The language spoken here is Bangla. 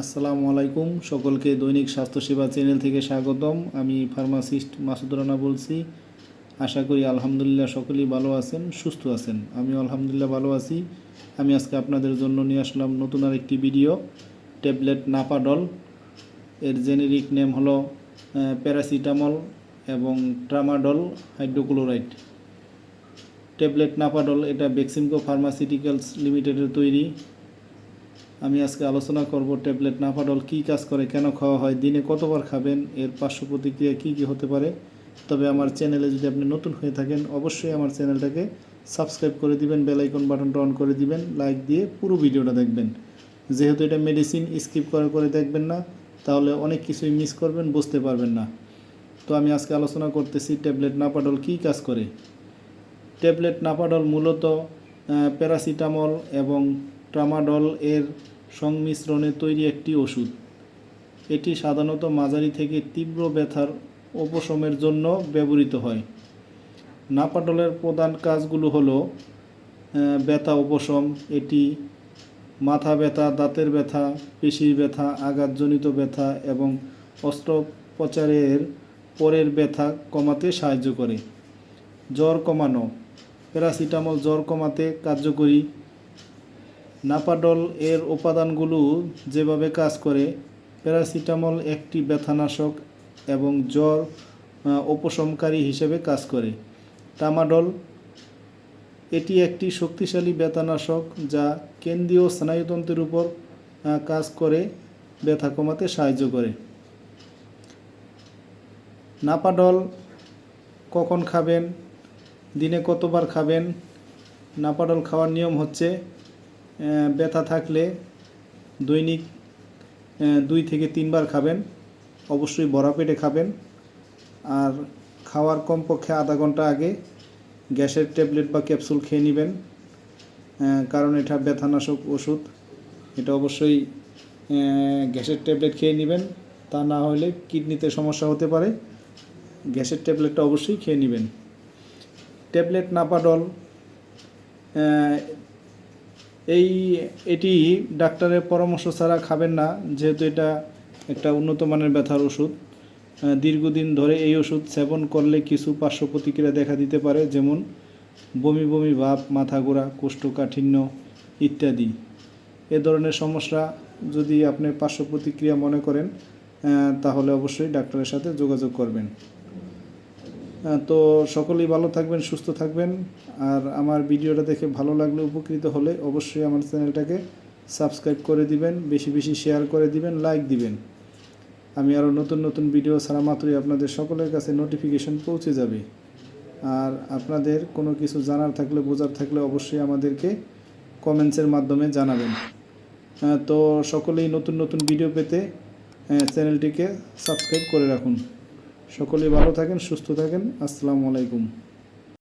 আসসালামু আলাইকুম, সকলকে দৈনিক স্বাস্থ্যসেবা চ্যানেল থেকে স্বাগতম। আমি ফার্মাসিস্ট মাসুদ রানা বলছি। আশা করি আলহামদুলিল্লাহ সকলেই ভালো আছেন, সুস্থ আছেন। আমি আলহামদুলিল্লাহ ভালো আছি। আমি আজকে আপনাদের জন্য নিয়ে আসলাম নতুন আরেকটি ভিডিও। ট্যাবলেট নাপাডল, এর জেনেরিক নেম হলো প্যারাসিটামল এবং ট্রামাডল হাইড্রোক্লোরাইড। ট্যাবলেট নাপাডল এটা বেক্সিমকো ফার্মাসিউটিক্যালস লিমিটেডের তৈরি। আমি আজকে আলোচনা করব ট্যাবলেট নাপাডল কী কাজ করে, কেন খাওয়া হয়, দিনে কতবার খাবেন, এর পার্শ্ব প্রতিক্রিয়া কী কী হতে পারে। তবে আমার চ্যানেলে যদি আপনি নতুন হয়ে থাকেন অবশ্যই আমার চ্যানেলটাকে সাবস্ক্রাইব করে দিবেন, বেল আইকন বাটনটা অন করে দিবেন, লাইক দিয়ে পুরো ভিডিওটা দেখবেন। যেহেতু এটা মেডিসিন, স্কিপ করে দেখবেন না, তাহলে অনেক কিছুই মিস করবেন, বুঝতে পারবেন না। তো আমি আজকে আলোচনা করতেছি ট্যাবলেট নাপাডল কী কাজ করে। ট্যাবলেট নাপাডল মূলত প্যারাসিটামল এবং ট্রামাডল এর সংমিশ্রণে তৈরি একটি ওষুধ। এটি সাধারণত মাঝারি থেকে তীব্র ব্যথার উপশমের জন্য ব্যবহৃত হয়। নাপাডলের প্রধান কাজগুলো হলো ব্যথা উপশম। এটি মাথা ব্যথা, দাঁতের ব্যথা, পেশির ব্যথা, আঘাতজনিত ব্যথা এবং অস্ত্রোপচারের পরের ব্যথা কমাতে সাহায্য করে। জ্বর কমানো। প্যারাসিটামল জ্বর কমাতে কার্যকরী। নাপাডল এর উপাদানগুলো যেভাবে কাজ করে, প্যারাসিটামল একটি ব্যথানাশক এবং জ্বর উপশমকারী হিসেবে কাজ করে। ট্রামাডল এটি একটি শক্তিশালী ব্যথানাশক যা কেন্দ্রীয় স্নায়ুতন্ত্রের উপর কাজ করে ব্যথা কমাতে সাহায্য করে। নাপাডল কখন খাবেন, দিনে কতবার খাবেন। নাপাডল খাওয়ার নিয়ম হচ্ছে ব্যথা থাকলে দৈনিক 2 থেকে 3 বার খাবেন, অবশ্যই ভরা পেটে খাবেন। আর খাওয়ার কমপক্ষে আধা ঘন্টা আগে গ্যাসের ট্যাবলেট বা ক্যাপসুল খেয়ে নেবেন, কারণ এটা ব্যথানাশক ওষুধ। এটা অবশ্যই গ্যাসের ট্যাবলেট খেয়ে নেবেন, তা না হলে কিডনিতে সমস্যা হতে পারে। গ্যাসের ট্যাবলেটটা অবশ্যই খেয়ে নেবেন। ট্যাবলেট নাপাডল এটি ডাক্তারের পরামর্শ ছাড়া খাবেন না, যেহেতু এটা একটা উন্নত মানের ব্যথার ওষুধ। দীর্ঘদিন ধরে এই ওষুধ সেবন করলে কিছু পার্শ্ব প্রতিক্রিয়া দেখা দিতে পারে, যেমন বমি বমি ভাব, মাথা ঘোরা, কোষ্ঠকাঠিন্য ইত্যাদি। এ ধরনের সমস্যা যদি আপনি পার্শ্ব প্রতিক্রিয়া মনে করেন তাহলে অবশ্যই ডাক্তারের সাথে যোগাযোগ করবেন। তো সকলেই ভালো থাকবেন, সুস্থ থাকবেন। আর আমার ভিডিওটা দেখে ভালো লাগলে, উপকৃত হলে অবশ্যই আমার চ্যানেলটাকে সাবস্ক্রাইব করে দিবেন, বেশি বেশি শেয়ার করে দিবেন, লাইক দিবেন। আমি আরও নতুন নতুন ভিডিও ছাড়া মাত্রই আপনাদের সকলের কাছে নোটিফিকেশন পৌঁছে যাবে। আর আপনাদের কোনো কিছু জানার থাকলে, বোঝার থাকলে অবশ্যই আমাদেরকে কমেন্টসের মাধ্যমে জানাবেন। তো সকলেই নতুন নতুন ভিডিও পেতে চ্যানেলটিকে সাবস্ক্রাইব করে রাখুন। সকলেই ভালো থাকেন, সুস্থ থাকেন। আসসালামু আলাইকুম।